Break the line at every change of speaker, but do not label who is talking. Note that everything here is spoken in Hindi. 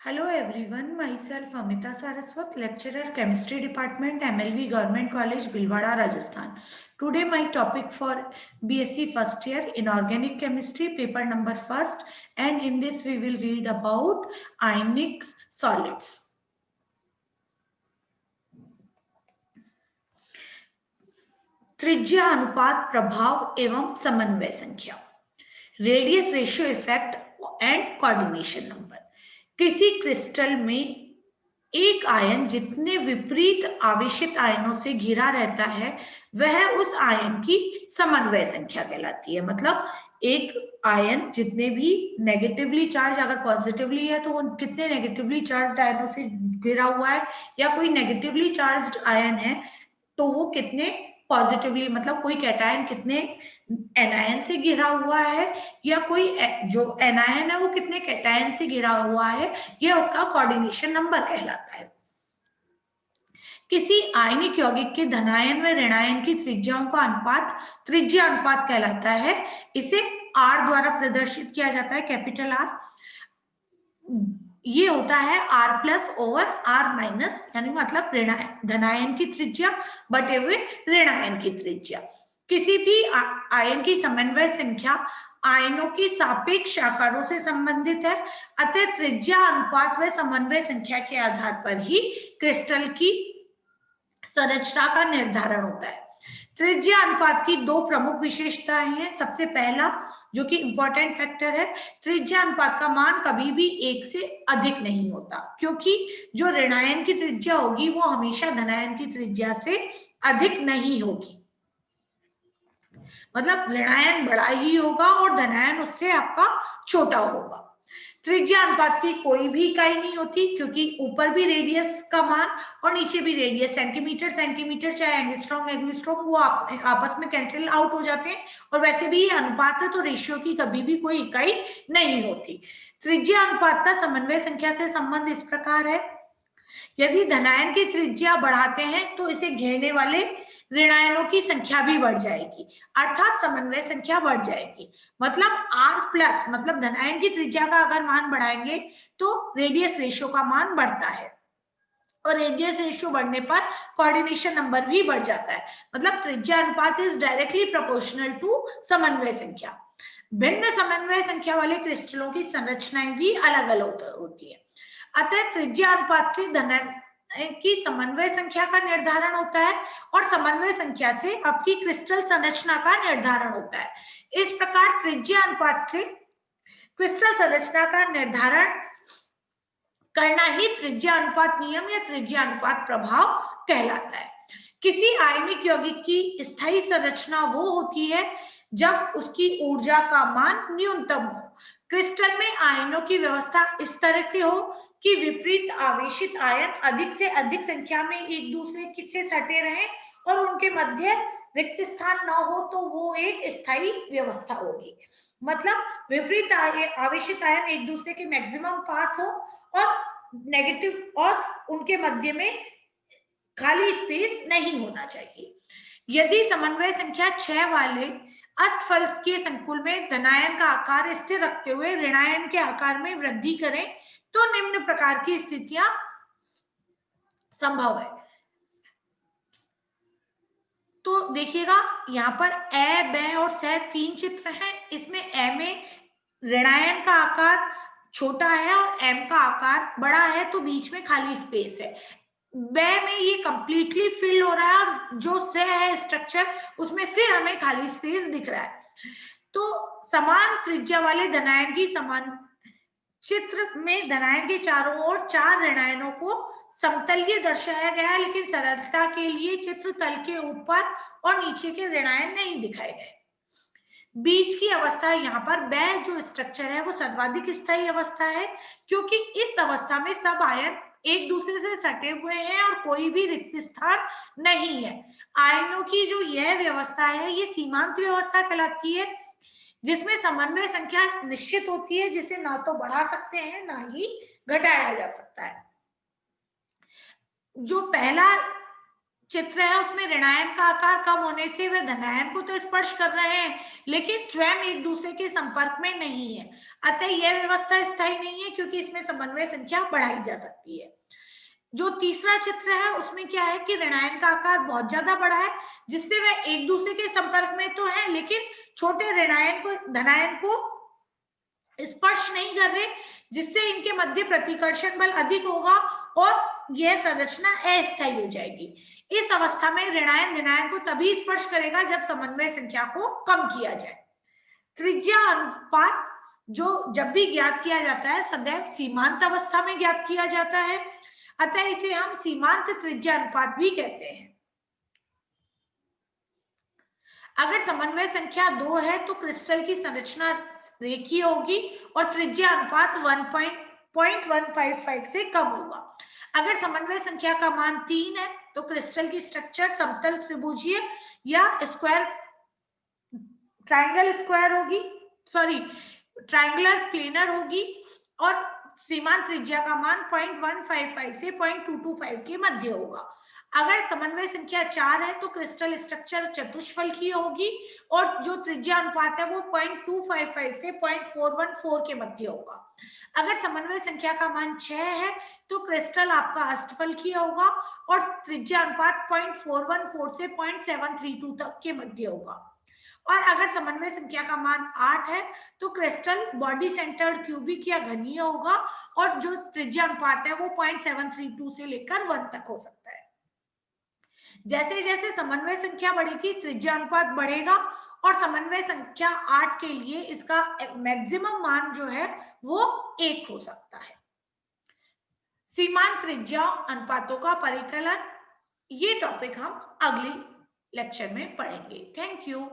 Hello everyone, myself Amita Saraswat, lecturer chemistry department MLV Government College Bhilwara, Rajasthan. Today my topic for BSc first year inorganic chemistry paper number first, and in this we will read about ionic solids. त्रिज्या अनुपात प्रभाव एवं समन्वय संख्या, radius ratio effect and coordination number. किसी क्रिस्टल में एक आयन जितने विपरीत आवेशित आयनों से घिरा रहता है वह उस आयन की समन्वय संख्या कहलाती है। मतलब एक आयन जितने भी नेगेटिवली चार्ज, अगर पॉजिटिवली है तो वो कितने नेगेटिवली चार्ज आयनों से घिरा हुआ है, या कोई नेगेटिवली चार्ज आयन है तो वो कितने पॉजिटिवली, मतलब कोई कैटायन कितने एनायन से घिरा हुआ है, या कोई जो एनायन है वो कितने कैटायन से घिरा हुआ है, यह उसका कोऑर्डिनेशन नंबर कहलाता है। किसी आयनिक यौगिक के धनायन व ऋणायन की त्रिज्याओं का अनुपात त्रिज्या अनुपात कहलाता है। इसे R द्वारा प्रदर्शित किया जाता है, कैपिटल R। ये होता है R plus over R minus, यानी मतलब धनायन की त्रिज्या बटे हुए ऋणायन की त्रिज्या। किसी भी आयन की समन्वय संख्या आयनों की सापेक्ष आकारों से संबंधित है, अतः त्रिज्या अनुपात व समन्वय संख्या के आधार पर ही क्रिस्टल की संरचना का निर्धारण होता है। त्रिज्या अनुपात की दो प्रमुख विशेषताएं हैं। सबसे पहला जो कि इंपॉर्टेंट फैक्टर है, त्रिज्या अनुपात का मान कभी भी 1 से अधिक नहीं होता, क्योंकि जो ऋणायन की त्रिज्या होगी वो हमेशा धनायन की त्रिज्या से अधिक नहीं होगी। मतलब ऋणायन बड़ा ही होगा और धनायन उससे आपका छोटा होगा। त्रिज्या अनुपात की कोई भी इकाई नहीं होती, क्योंकि ऊपर भी रेडियस का मान और नीचे भी रेडियस, सेंटीमीटर सेंटीमीटर चाहे एंगस्ट्रॉम एंगस्ट्रॉम, वो आपस में कैंसिल आउट हो जाते हैं। और वैसे भी ये अनुपात है तो रेशियो की कभी भी कोई इकाई नहीं होती। त्रिज्या अनुपात का समन्वय संख्या से संबंध इस प्रकार है, यदि धनायन की त्रिज्या बढ़ाते हैं तो इसे घेरने वाले ऋणायनों की संख्या भी बढ़ जाएगी, अर्थात समन्वय संख्या बढ़ जाएगी। मतलब R प्लस, मतलब धनायन की त्रिज्या का अगर मान बढ़ाएंगे तो रेडियस रेशियो का मान बढ़ता है, और रेडियस रेशियो बढ़ने पर कोऑर्डिनेशन नंबर भी बढ़ जाता है। मतलब त्रिज्या अनुपात इज डायरेक्टली प्रोपोर्शनल टू समन्वय संख्या। भिन्न समन्वय संख्या वाले क्रिस्टलों की संरचनाएं भी अलग अलग होती है, अतः त्रिज्या अनुपात से धनायन की समन्वय संख्या का निर्धारण होता है और समन्वय संख्या से आपकी क्रिस्टल संरचना का निर्धारण होता है। इस प्रकार त्रिज्या अनुपात से क्रिस्टल संरचना का निर्धारण करना ही त्रिज्या अनुपात नियम या त्रिज्या अनुपात प्रभाव कहलाता है। किसी आयनिक यौगिक की स्थायी संरचना वो होती है जब उसकी ऊर्जा का मान न्यूनतम हो। क्रिस्टल में आयनों की व्यवस्था इस तरह से हो कि विपरीत आवेशित आयन अधिक से अधिक संख्या में एक दूसरे से सटे रहें और उनके मध्य रिक्त स्थान न हो, तो वो एक स्थायी व्यवस्था होगी। मतलब विपरीत आवेशित आयन एक दूसरे के मैक्सिमम पास हो और नेगेटिव, और उनके मध्य में खाली स्पेस नहीं होना चाहिए। यदि समन्वय संख्या 6 वाले अष्टफल के संकुल में धनायन का आकार स्थिर रखते हुए ऋणायन के आकार में वृद्धि करें तो निम्न प्रकार की स्थितियां संभव है। तो देखिएगा यहाँ पर ए, ब और स 3 चित्र हैं। इसमें ए में ऋणायन का आकार छोटा है और एम का आकार बड़ा है, तो बीच में खाली स्पेस है। ब में ये कंप्लीटली फिल हो रहा है और जो स है स्ट्रक्चर उसमें फिर हमें खाली स्पेस दिख रहा है। तो समान त्रिज्या वाले धनायन की समान चित्र में धनायन के चारों ओर 4 ऋणायनों को समतलीय दर्शाया गया है, लेकिन सरलता के लिए चित्र तल के ऊपर और नीचे के ऋणायन नहीं दिखाए गए। बीच की अवस्था यहाँ पर ब जो स्ट्रक्चर है वो सर्वाधिक स्थायी अवस्था है, क्योंकि इस अवस्था में सब आयन एक दूसरे से सटे हुए हैं और कोई भी रिक्त स्थान नहीं है। आयनों की जो यह व्यवस्था है ये सीमांत व्यवस्था कहलाती है, जिसमें समन्वय संख्या निश्चित होती है, जिसे ना तो बढ़ा सकते हैं ना ही घटाया जा सकता है। जो पहला चित्र है उसमें ऋणायन का आकार कम होने से वे धनायन को तो स्पर्श कर रहे हैं, लेकिन स्वयं एक दूसरे के संपर्क में नहीं है। अतः यह व्यवस्था स्थायी नहीं है, क्योंकि इसमें समन्वय संख्या बढ़ाई जा सकती है। जो तीसरा चित्र है उसमें क्या है कि ऋणायन का आकार बहुत ज्यादा बड़ा है, जिससे वह एक दूसरे के संपर्क में तो है, लेकिन छोटे ऋणायन को धनायन को स्पर्श नहीं कर रहे, जिससे इनके मध्य प्रतिकर्षण बल अधिक होगा और यह संरचना अस्थायी हो जाएगी। इस अवस्था में ऋणायन धनायन को तभी स्पर्श करेगा जब समन्वय संख्या को कम किया जाए। त्रिज्या अनुपात जो जब भी ज्ञात किया जाता है सदैव सीमांत अवस्था में ज्ञात किया जाता है, अतः इसे हम सीमांत त्रिज्या अनुपात भी कहते हैं। अगर समन्वय संख्या 2 है तो क्रिस्टल की संरचना रेखीय होगी और त्रिज्या अनुपात 1.155 से कम होगा। अगर समन्वय संख्या का मान 3 है तो क्रिस्टल की स्ट्रक्चर समतल त्रिभुजीय या ट्रायंगुलर प्लेनर होगी और सीमांत त्रिज्या का मान 0.155 से 0.225 के मध्य होगा। अगर समन्वय संख्या 4 है तो क्रिस्टल स्ट्रक्चर चतुष्फलकीय होगी और जो त्रिज्या अनुपात है वो 0.255 से 0.414 के मध्य होगा। अगर समन्वय संख्या का मान 6 है तो क्रिस्टल आपका अष्टफलकीय होगा और त्रिज्या अनुपात 0.414 से 0.732 तक के मध्य होगा। और अगर समन्वय संख्या का मान 8 है तो क्रिस्टल बॉडी सेंटर्ड क्यूबिक या घनीय होगा और जो त्रिज्या अनुपात है वो 0.732 से लेकर 1 तक हो सकता है। जैसे जैसे समन्वय संख्या बढ़ेगी त्रिज्या अनुपात बढ़ेगा और समन्वय संख्या 8 के लिए इसका मैक्सिमम मान जो है वो 1 हो सकता है। सीमांत त्रिज्या अनुपातों का परिकलन, ये टॉपिक हम अगली लेक्चर में पढ़ेंगे। Thank you.